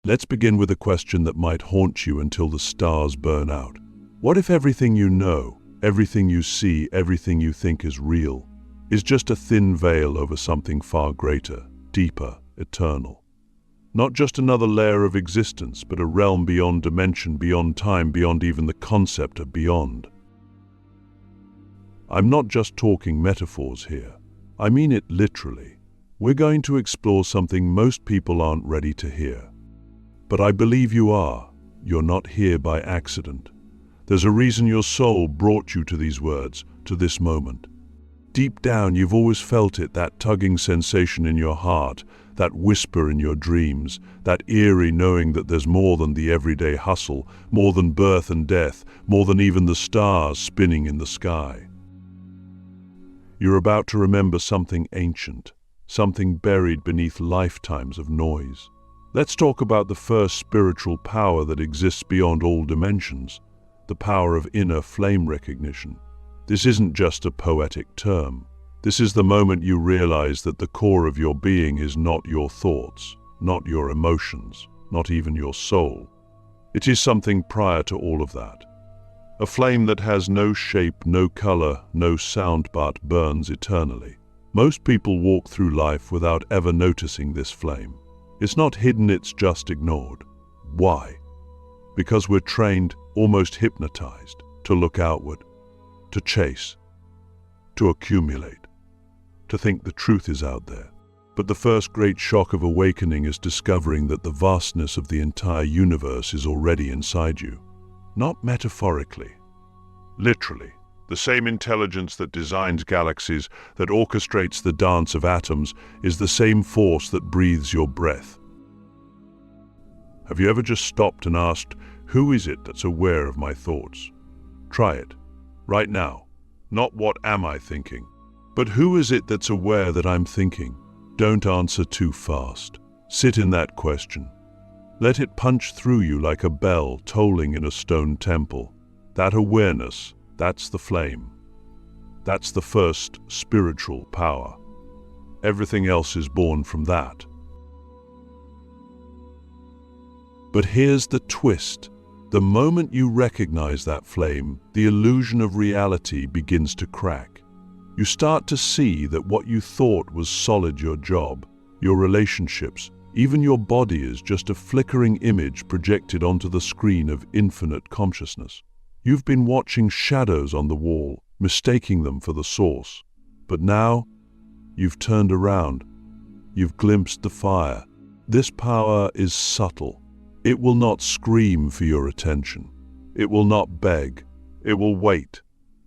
Let's begin with a question that might haunt you until the stars burn out. What if everything you know, everything you see, everything you think is real, is just a thin veil over something far greater, deeper, eternal? Not just another layer of existence, but a realm beyond dimension, beyond time, beyond even the concept of beyond. I'm not just talking metaphors here. I mean it literally. We're going to explore something most people aren't ready to hear. But I believe you are. You're not here by accident. There's a reason your soul brought you to these words, to this moment. Deep down, you've always felt it, that tugging sensation in your heart, that whisper in your dreams, that eerie knowing that there's more than the everyday hustle, more than birth and death, more than even the stars spinning in the sky. You're about to remember something ancient, something buried beneath lifetimes of noise. Let's talk about the first spiritual power that exists beyond all dimensions, the power of inner flame recognition. This isn't just a poetic term. This is the moment you realize that the core of your being is not your thoughts, not your emotions, not even your soul. It is something prior to all of that. A flame that has no shape, no color, no sound, but burns eternally. Most people walk through life without ever noticing this flame. It's not hidden, it's just ignored. Why? Because we're trained, almost hypnotized, to look outward, to chase, to accumulate, to think the truth is out there. But the first great shock of awakening is discovering that the vastness of the entire universe is already inside you. Not metaphorically, literally. The same intelligence that designs galaxies, that orchestrates the dance of atoms, is the same force that breathes your breath. Have you ever just stopped and asked, who is it that's aware of my thoughts? Try it, right now. Not what am I thinking, but who is it that's aware that I'm thinking? Don't answer too fast. Sit in that question. Let it punch through you like a bell tolling in a stone temple. That awareness, that's the flame. That's the first spiritual power. Everything else is born from that. But here's the twist. The moment you recognize that flame, the illusion of reality begins to crack. You start to see that what you thought was solid, your job, your relationships, even your body, is just a flickering image projected onto the screen of infinite consciousness. You've been watching shadows on the wall, mistaking them for the source. But now, you've turned around. You've glimpsed the fire. This power is subtle. It will not scream for your attention. It will not beg. It will wait.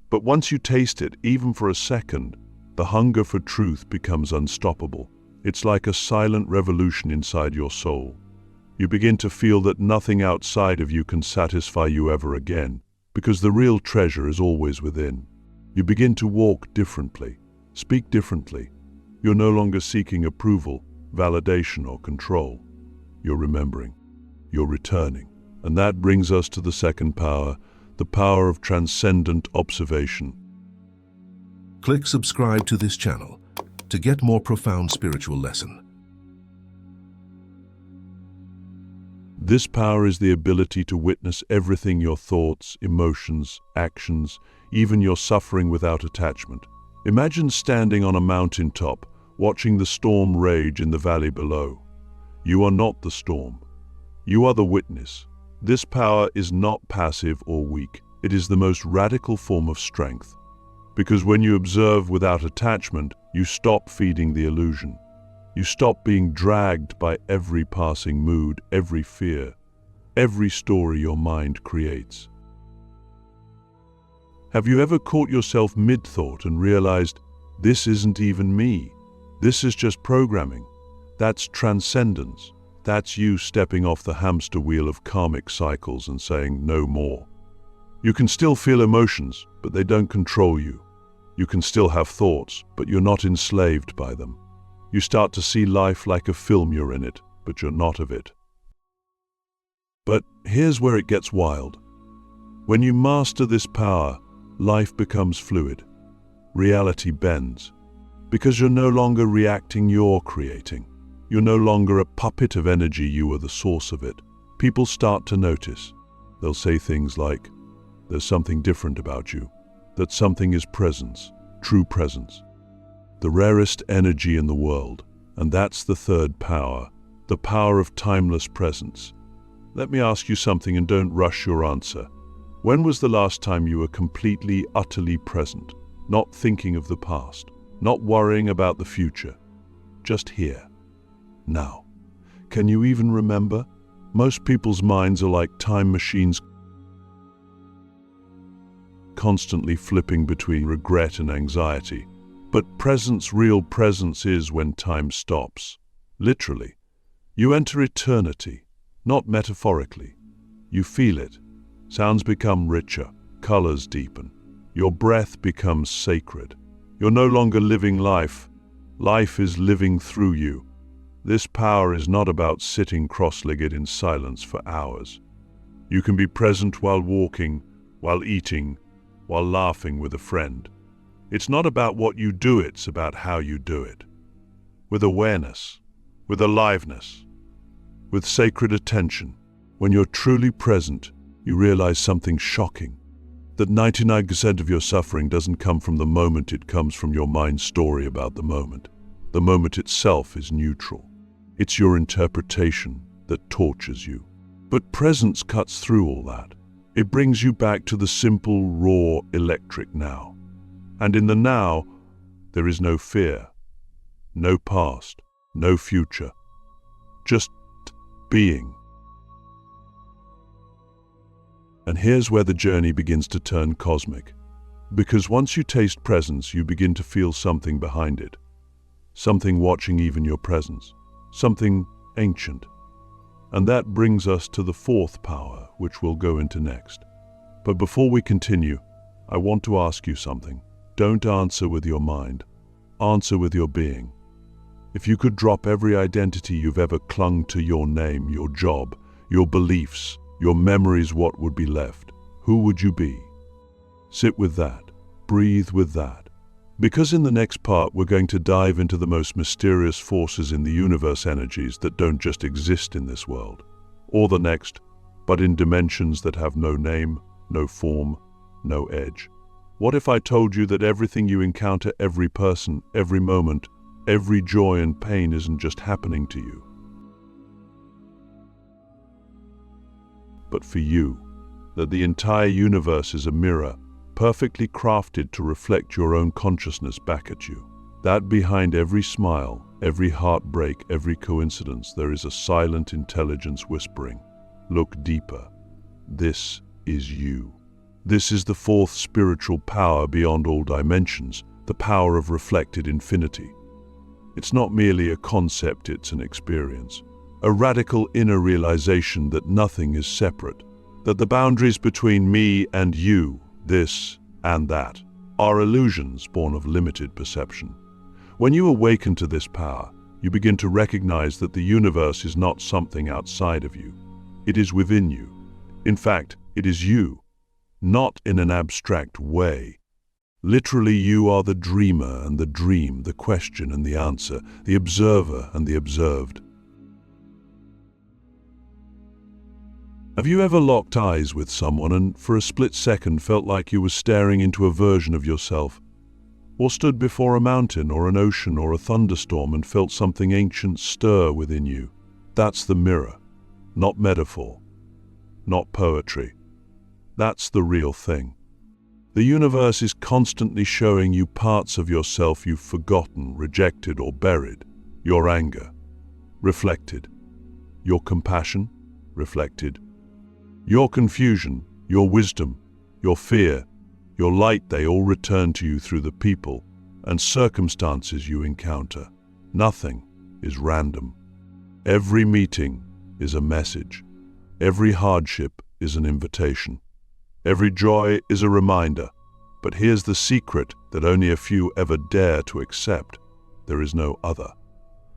But once you taste it, even for a second, the hunger for truth becomes unstoppable. It's like a silent revolution inside your soul. You begin to feel that nothing outside of you can satisfy you ever again, because the real treasure is always within. You begin to walk differently, speak differently. You're no longer seeking approval, validation, or control. You're remembering. You're returning. And that brings us to the second power, the power of transcendent observation. Click subscribe to this channel to get more profound spiritual lesson. This power is the ability to witness everything, your thoughts, emotions, actions, even your suffering, without attachment. Imagine standing on a mountaintop, watching the storm rage in the valley below. You are not the storm. You are the witness. This power is not passive or weak. It is the most radical form of strength. Because when you observe without attachment, you stop feeding the illusion. You stop being dragged by every passing mood, every fear, every story your mind creates. Have you ever caught yourself mid-thought and realized, this isn't even me? This is just programming. That's transcendence. That's you stepping off the hamster wheel of karmic cycles and saying no more. You can still feel emotions, but they don't control you. You can still have thoughts, but you're not enslaved by them. You start to see life like a film. You're in it, but you're not of it. But here's where it gets wild. When you master this power, life becomes fluid. Reality bends. Because you're no longer reacting, you're creating. You're no longer a puppet of energy, you are the source of it. People start to notice. They'll say things like, "There's something different about you," that something is presence, true presence. The rarest energy in the world, and that's the third power, the power of timeless presence. Let me ask you something and don't rush your answer. When was the last time you were completely, utterly present, not thinking of the past, not worrying about the future, just here, now? Can you even remember? Most people's minds are like time machines, constantly flipping between regret and anxiety. But presence, real presence, is when time stops. Literally. You enter eternity, not metaphorically. You feel it. Sounds become richer, colors deepen. Your breath becomes sacred. You're no longer living life. Life is living through you. This power is not about sitting cross-legged in silence for hours. You can be present while walking, while eating, while laughing with a friend. It's not about what you do, it's about how you do it. With awareness, with aliveness, with sacred attention. When you're truly present, you realize something shocking. That 99% of your suffering doesn't come from the moment, it comes from your mind's story about the moment. The moment itself is neutral. It's your interpretation that tortures you. But presence cuts through all that. It brings you back to the simple, raw, electric now. And in the now, there is no fear, no past, no future, just being. And here's where the journey begins to turn cosmic. Because once you taste presence, you begin to feel something behind it. Something watching even your presence. Something ancient. And that brings us to the fourth power, which we'll go into next. But before we continue, I want to ask you something. Don't answer with your mind. Answer with your being. If you could drop every identity you've ever clung to, your name, your job, your beliefs, your memories, what would be left? Who would you be? Sit with that. Breathe with that. Because in the next part, we're going to dive into the most mysterious forces in the universe, energies that don't just exist in this world, or the next, but in dimensions that have no name, no form, no edge. What if I told you that everything you encounter, every person, every moment, every joy and pain isn't just happening to you, but for you, that the entire universe is a mirror, perfectly crafted to reflect your own consciousness back at you. That behind every smile, every heartbreak, every coincidence, there is a silent intelligence whispering, "Look deeper. This is you." This is the fourth spiritual power beyond all dimensions, the power of reflected infinity. It's not merely a concept, it's an experience. A radical inner realization that nothing is separate, that the boundaries between me and you, this and that, are illusions born of limited perception. When you awaken to this power, you begin to recognize that the universe is not something outside of you. It is within you. In fact, it is you, not in an abstract way. Literally, you are the dreamer and the dream, the question and the answer, the observer and the observed. Have you ever locked eyes with someone and for a split second felt like you were staring into a version of yourself? Or stood before a mountain or an ocean or a thunderstorm and felt something ancient stir within you? That's the mirror, not metaphor, not poetry. That's the real thing. The universe is constantly showing you parts of yourself you've forgotten, rejected, or buried. Your anger, reflected. Your compassion, reflected. Your confusion, your wisdom, your fear, your light, they all return to you through the people and circumstances you encounter. Nothing is random. Every meeting is a message. Every hardship is an invitation. Every joy is a reminder. But here's the secret that only a few ever dare to accept. There is no other.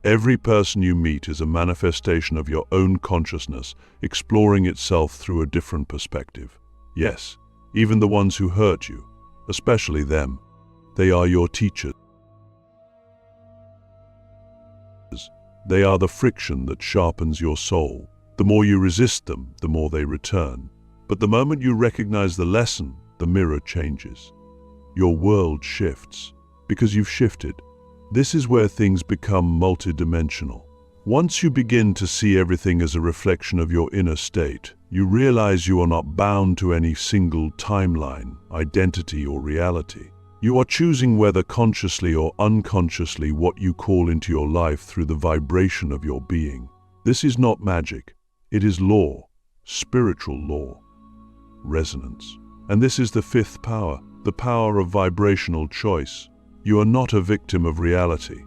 Every person you meet is a manifestation of your own consciousness, exploring itself through a different perspective. Yes, even the ones who hurt you, especially them, they are your teachers. They are the friction that sharpens your soul. The more you resist them, the more they return. But the moment you recognize the lesson, the mirror changes. Your world shifts, because you've shifted. This is where things become multidimensional. Once you begin to see everything as a reflection of your inner state, you realize you are not bound to any single timeline, identity, or reality. You are choosing whether consciously or unconsciously what you call into your life through the vibration of your being. This is not magic. It is law, spiritual law, resonance. And this is the fifth power, the power of vibrational choice. You are not a victim of reality.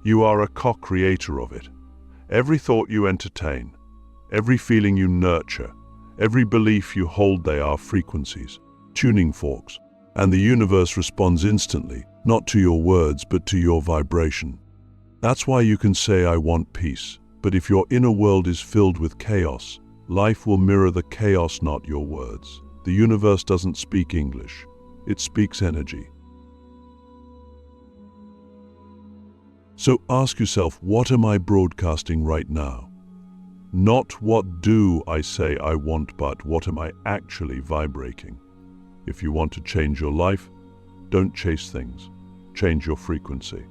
You are a co-creator of it. Every thought you entertain, every feeling you nurture, every belief you hold, they are frequencies, tuning forks, and the universe responds instantly, not to your words, but to your vibration. That's why you can say, "I want peace," but if your inner world is filled with chaos, life will mirror the chaos, not your words. The universe doesn't speak English, it speaks energy. So ask yourself, what am I broadcasting right now? Not what do I say I want, but what am I actually vibrating? If you want to change your life, don't chase things. Change your frequency.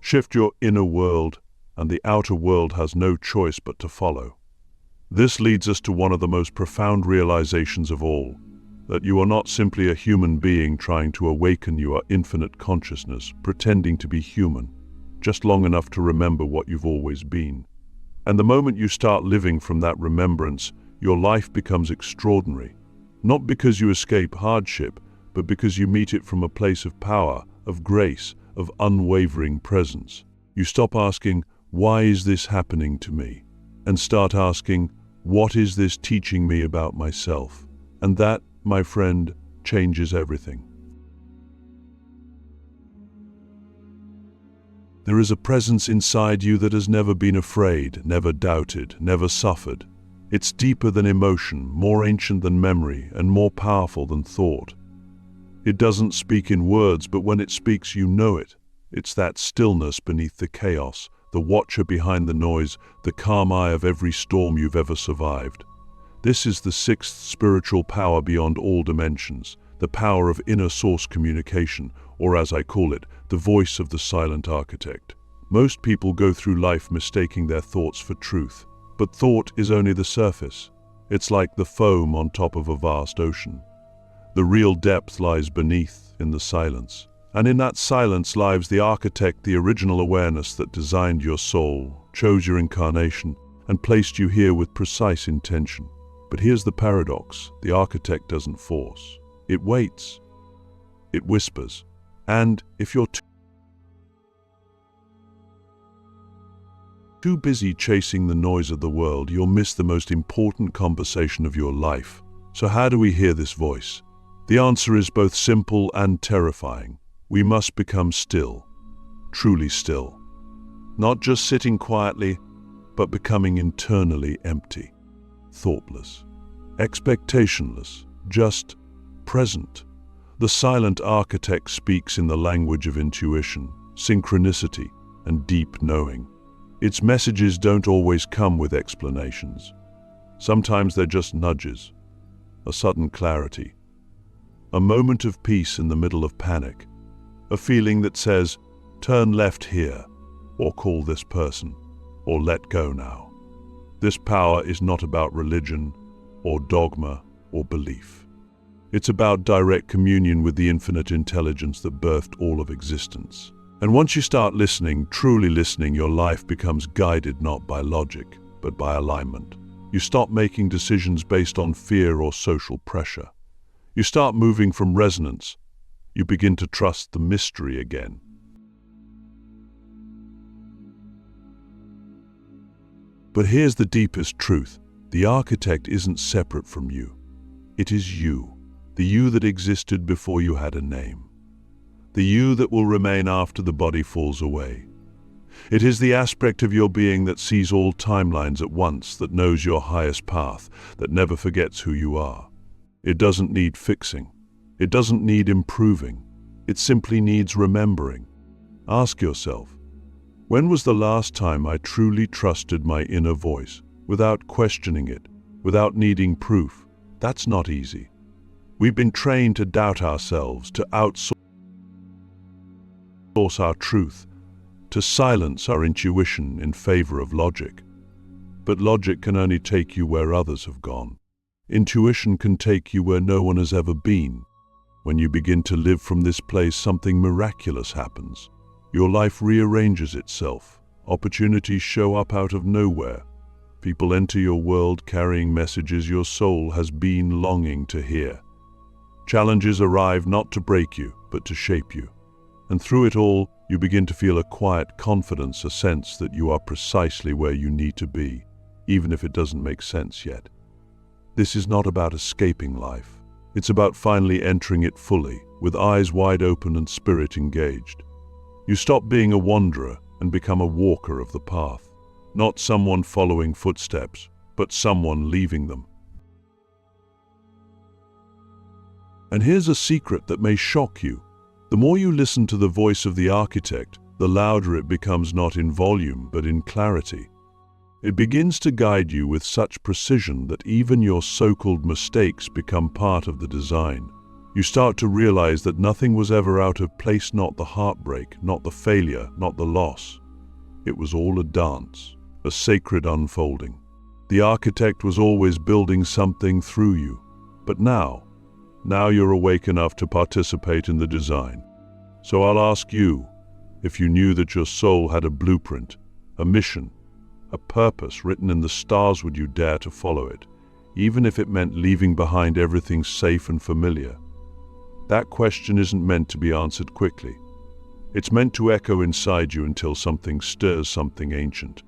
Shift your inner world, and the outer world has no choice but to follow. This leads us to one of the most profound realizations of all, that you are not simply a human being trying to awaken your infinite consciousness, pretending to be human, just long enough to remember what you've always been. And the moment you start living from that remembrance, your life becomes extraordinary. Not because you escape hardship, but because you meet it from a place of power, of grace, of unwavering presence. You stop asking, "Why is this happening to me?" and start asking, "What is this teaching me about myself?" And that, my friend, changes everything. There is a presence inside you that has never been afraid, never doubted, never suffered. It's deeper than emotion, more ancient than memory, and more powerful than thought. It doesn't speak in words, but when it speaks, you know it. It's that stillness beneath the chaos, the watcher behind the noise, the calm eye of every storm you've ever survived. This is the sixth spiritual power beyond all dimensions, the power of inner source communication, or as I call it, the voice of the silent architect. Most people go through life mistaking their thoughts for truth, but thought is only the surface. It's like the foam on top of a vast ocean. The real depth lies beneath, in the silence. And in that silence lives the architect, the original awareness that designed your soul, chose your incarnation, and placed you here with precise intention. But here's the paradox: the architect doesn't force. It waits. It whispers. And if you're too busy chasing the noise of the world, you'll miss the most important conversation of your life. So how do we hear this voice? The answer is both simple and terrifying. We must become still, truly still. Not just sitting quietly, but becoming internally empty, thoughtless, expectationless, just present. The silent architect speaks in the language of intuition, synchronicity, and deep knowing. Its messages don't always come with explanations. Sometimes they're just nudges, a sudden clarity, a moment of peace in the middle of panic, a feeling that says, "Turn left here," or "Call this person," or "Let go now." This power is not about religion, or dogma, or belief. It's about direct communion with the infinite intelligence that birthed all of existence. And once you start listening, truly listening, your life becomes guided not by logic, but by alignment. You stop making decisions based on fear or social pressure. You start moving from resonance. You begin to trust the mystery again. But here's the deepest truth. The architect isn't separate from you. It is you, the you that existed before you had a name. The you that will remain after the body falls away. It is the aspect of your being that sees all timelines at once, that knows your highest path, that never forgets who you are. It doesn't need fixing. It doesn't need improving. It simply needs remembering. Ask yourself, When was the last time I truly trusted my inner voice, without questioning it, without needing proof? That's not easy. We've been trained to doubt ourselves, to outsource our truth, to silence our intuition in favor of logic. But logic can only take you where others have gone. Intuition can take you where no one has ever been. When you begin to live from this place, something miraculous happens. Your life rearranges itself. Opportunities show up out of nowhere. People enter your world carrying messages your soul has been longing to hear. Challenges arrive not to break you, but to shape you. And through it all, you begin to feel a quiet confidence, a sense that you are precisely where you need to be, even if it doesn't make sense yet. This is not about escaping life. It's about finally entering it fully, with eyes wide open and spirit engaged. You stop being a wanderer and become a walker of the path. Not someone following footsteps, but someone leaving them. And here's a secret that may shock you. The more you listen to the voice of the architect, the louder it becomes, not in volume, but in clarity. It begins to guide you with such precision that even your so-called mistakes become part of the design. You start to realize that nothing was ever out of place, not the heartbreak, not the failure, not the loss. It was all a dance, a sacred unfolding. The architect was always building something through you. But now you're awake enough to participate in the design. So I'll ask you, if you knew that your soul had a blueprint, a mission, a purpose written in the stars, would you dare to follow it, even if it meant leaving behind everything safe and familiar? That question isn't meant to be answered quickly. It's meant to echo inside you until something stirs, something ancient.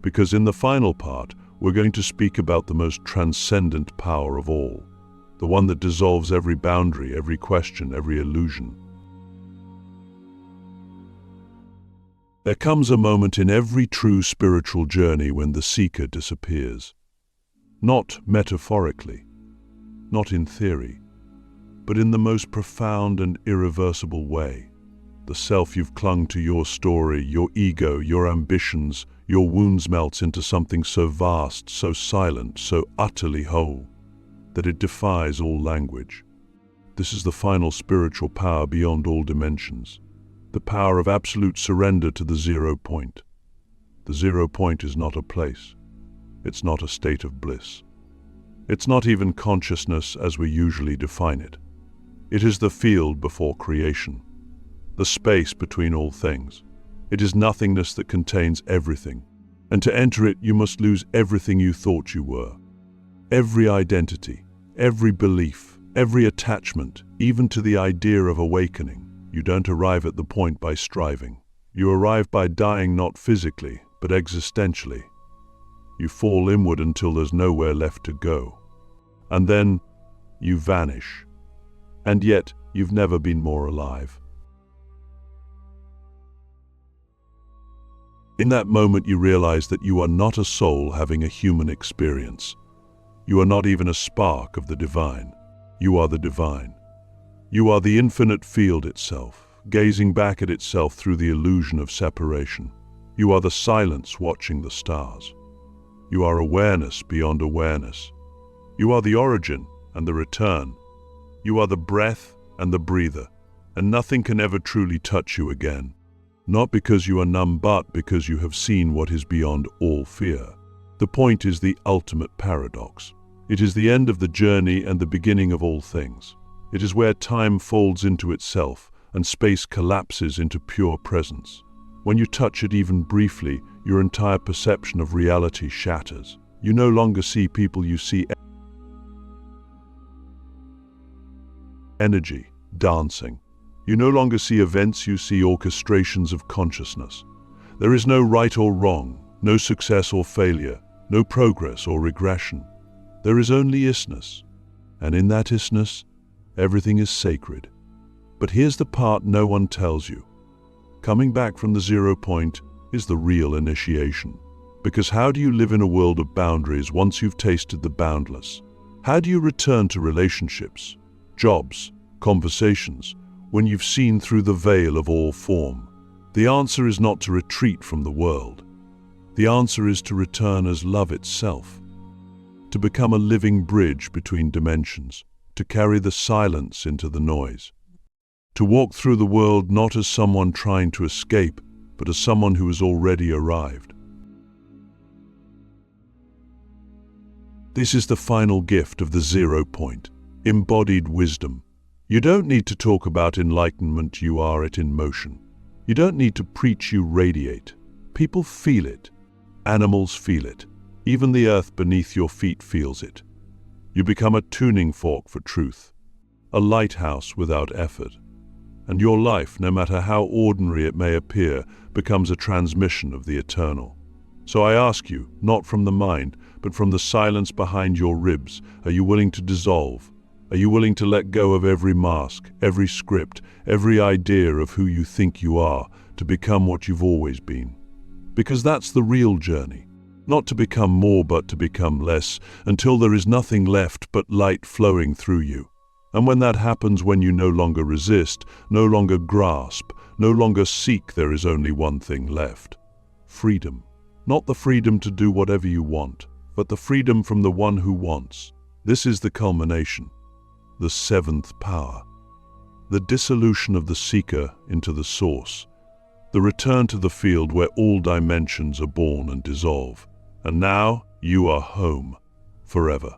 Because in the final part, we're going to speak about the most transcendent power of all, the one that dissolves every boundary, every question, every illusion. There comes a moment in every true spiritual journey when the seeker disappears. Not metaphorically, not in theory, but in the most profound and irreversible way. The self you've clung to, your story, your ego, your ambitions, your wounds melts into something so vast, so silent, so utterly whole, that it defies all language. This is the final spiritual power beyond all dimensions. The power of absolute surrender to the 0 point. The 0 point is not a place. It's not a state of bliss. It's not even consciousness as we usually define it. It is the field before creation, the space between all things. It is nothingness that contains everything. And to enter it, you must lose everything you thought you were. Every identity, every belief, every attachment, even to the idea of awakening. You don't arrive at the point by striving. You arrive by dying, not physically, but existentially. You fall inward until there's nowhere left to go. And then you vanish. And yet, you've never been more alive. In that moment, you realize that you are not a soul having a human experience. You are not even a spark of the divine. You are the divine. You are the infinite field itself, gazing back at itself through the illusion of separation. You are the silence watching the stars. You are awareness beyond awareness. You are the origin and the return. You are the breath and the breather, and nothing can ever truly touch you again. Not because you are numb, but because you have seen what is beyond all fear. The point is the ultimate paradox. It is the end of the journey and the beginning of all things. It is where time folds into itself and space collapses into pure presence. When you touch it even briefly, your entire perception of reality shatters. You no longer see people, you see energy, dancing. You no longer see events, you see orchestrations of consciousness. There is no right or wrong, no success or failure, no progress or regression. There is only isness, and in that isness, everything is sacred. But here's the part no one tells you. Coming back from the 0 point is the real initiation. Because how do you live in a world of boundaries once you've tasted the boundless? How do you return to relationships, jobs, conversations, when you've seen through the veil of all form? The answer is not to retreat from the world. The answer is to return as love itself, to become a living bridge between dimensions, to carry the silence into the noise, to walk through the world not as someone trying to escape, but as someone who has already arrived. This is the final gift of the 0 point, embodied wisdom. You don't need to talk about enlightenment, you are it in motion. You don't need to preach, you radiate. People feel it. Animals feel it. Even the earth beneath your feet feels it. You become a tuning fork for truth, a lighthouse without effort. And your life, no matter how ordinary it may appear, becomes a transmission of the eternal. So I ask you, not from the mind, but from the silence behind your ribs, are you willing to dissolve? Are you willing to let go of every mask, every script, every idea of who you think you are, to become what you've always been? Because that's the real journey. Not to become more, but to become less, until there is nothing left but light flowing through you. And when that happens, when you no longer resist, no longer grasp, no longer seek, there is only one thing left. Freedom. Not the freedom to do whatever you want, but the freedom from the one who wants. This is the culmination, the seventh power. The dissolution of the seeker into the source. The return to the field where all dimensions are born and dissolve. And now you are home forever.